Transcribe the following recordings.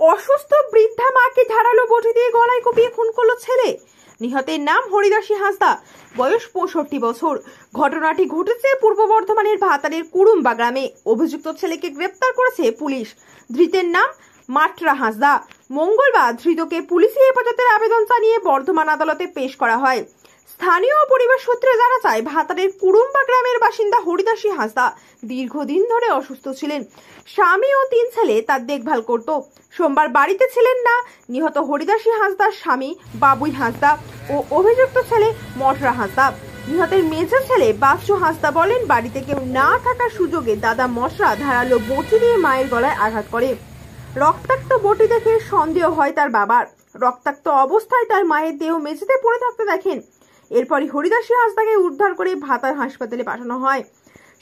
অসুস্থ বৃদ্ধা মাকে ধারালো বটি দিয়ে গলায় কুপিয়ে খুন করলো ছেলে। নিহতের নাম হরিদাসী হাঁসদা, বয়স 65 বছর। ঘটনাটি ঘটেছে পূর্ব বর্ধমানের ভাতারের কুড়ুম্বা গ্রামে। অভিযুক্ত ছেলেকে গ্রেপ্তার করেছে পুলিশ। ধৃতের নাম মাটরা হাঁসদা। মঙ্গলবার ধৃতকে পুলিশি হেফাজতের আবেদন জানিয়ে বর্ধমান আদালতে পেশ করা হয়। স্থানীয় পরিবার সূত্রে জানা যায়, ভাতারের কুড়ুম্বা গ্রামের বাসিন্দা হরিদাসী হাঁসদা দীর্ঘদিন ধরে অসুস্থ ছিলেন। স্বামী ও 3 ছেলে তার দেখভাল করত। সোমবার বাড়িতে ছিলেন না নিহত হরিদাসী হাঁসদার স্বামী বাবুই হাঁসদা ও অভিযুক্ত ছেলে মটরা হাঁসদা। নিহতের মেজো ছেলে বাচ্চু হাঁসদা বলেন, বাড়িতে কেউ না থাকার সুযোগে দাদা মটরা ধারালো বটি দিয়ে মায়ের গলায় আঘাত করে। রক্তাক্ত বটি দেখে সন্দেহ হয় তার বাবার। রক্তাক্ত অবস্থায় তার মায়ের দেহ মেঝেতে পড়ে থাকতে দেখেন। এরপরই হরিদাসী হাঁসদাকে উদ্ধার করে ভাতার হাসপাতালে পাঠানো হয়।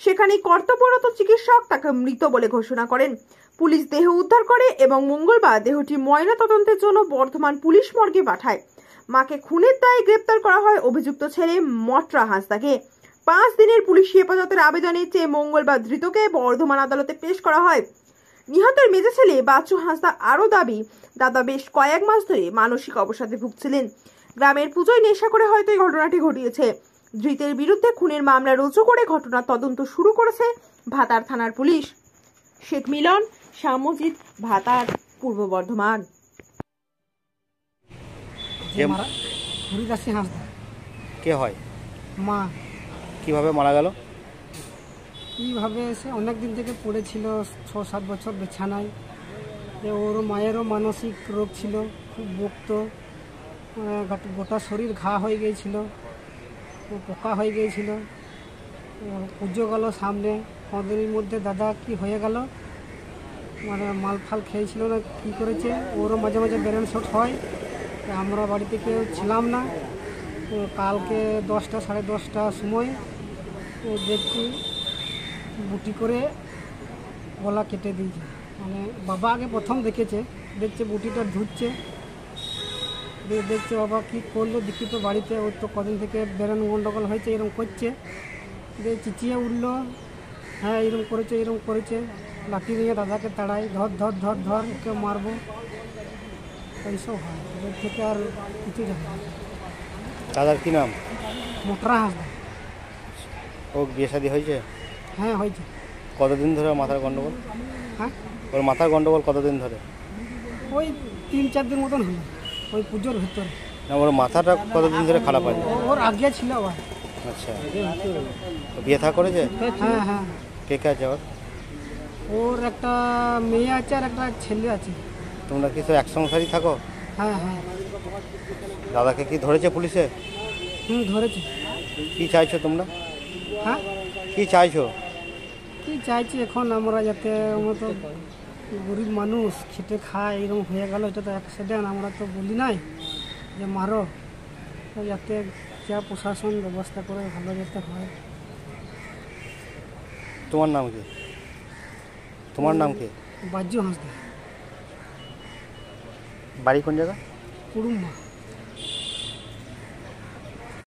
সেখানে কর্তব্যরত চিকিৎসক তাকে মৃত বলে ঘোষণা করেন। পুলিশ দেহ উদ্ধার করে এবং মঙ্গলবার দেহটি ময়না তদন্তের জন্য বর্ধমান পুলিশ মর্গে পাঠায়। মাকে খুনের দায়ে গ্রেপ্তার করা হয় অভিযুক্ত ছেলে মটরা হাঁসদাকে। 5 দিনের পুলিশি হেফাজতের আবেদনের চেয়ে মঙ্গলবার ধৃতকে বর্ধমান আদালতে পেশ করা হয়। নিহতের মেজো ছেলে বাচ্চু হাঁসদা আরও দাবি, দাদা বেশ কয়েক মাস ধরে মানসিক অবসাদে ভুগছিলেন। গ্রামের পুজোয় নেশা করে হয়তো এই ঘটনাটি ঘটিয়েছে। ধৃতের বিরুদ্ধে খুনের মামলা রুজু করে ঘটনার তদন্ত শুরু করেছে ভাতার থানার পুলিশ। শেখ মিলন, সামজিৎ, ভাতার, পূর্ব বর্ধমান। হরিদাসী হাঁসদা কে হয়? মা। কিভাবে মারা গেল? কীভাবে সে অনেক দিন থেকে পড়েছিল, 6-7 বছর বিছানায়। ওর মায়েরও মানসিক রোগ ছিল, খুব বকতো, গোটা শরীর ঘা হয়ে গিয়েছিল, পোকা হয়ে গিয়েছিল। পুজো গেল সামনে, 5 দিনের মধ্যে দাদা কি হয়ে গেল, মানে মাল ফাল খেয়েছিল না কী করেছে। ওরও মাঝে মাঝে ব্রেন শট হয়। আমরা বাড়িতে কেউ ছিলাম না। কালকে 10টা সাড়ে 10টার সময় দেখছি বুটি করে গলা কেটে দিয়েছে। মানে বাবা আগে প্রথম দেখছে বুটিটা ধুচ্ছে, দেখছে বাবা কী করলো, দেখি তো বাড়িতে ওর তো কদিন থেকে ব্রেন গন্ডগোল হয়েছে, এরকম করছে। চিচিয়ে উঠলো, হ্যাঁ এরকম করেছে। লাঠি নিয়ে দাদাকে তাড়াই, ধর ওকে মারবো, এইসব হয়। এর থেকে আর কিছু জানি না। দাদার কি নাম? মটরা হাঁসদা। ও বিয়ে শাদী হয়েছে? হ্যাঁ হয়েছে। কতদিন ধরে মাথার গন্ডগোল? হ্যাঁ, ওর মাথার গন্ডগোল কতদিন ধরে? ওই 3-4 দিন মতন হলো, ওই পুজোর ভিতরে। না, ওর মাথাটা কতদিন ধরে খারাপ আছে? ওর আগে ছিল আবার। আচ্ছা, বিয়ে থা করেছে? হ্যাঁ। কে আছে ওর? ওর একটা মেয়ে আছে আর একটা ছেলে আছে। তোমরা কি তো এক সংসারই থাকো? হ্যাঁ। দাদাকে কি ধরেছে পুলিশে? ধরেছে। কি চাইছো তোমরা? হ্যাঁ, কি চাইছো? কি চাইছি এখন আমরা, যাতে আমরা তো গরিব মানুষ, খেটে খায়, এরকম হয়ে গেল, এটা তো অ্যাক্সিডেন্ট। আমরা তো বলি নাই যে মারো, যাতে যা প্রশাসন ব্যবস্থা করে ভালো যাতে হয়। তোমার নাম কি? তোমার নাম কি? বাচ্চু হাঁসদা। বাড়ি কোন জায়গা? কুড়ুম্বা।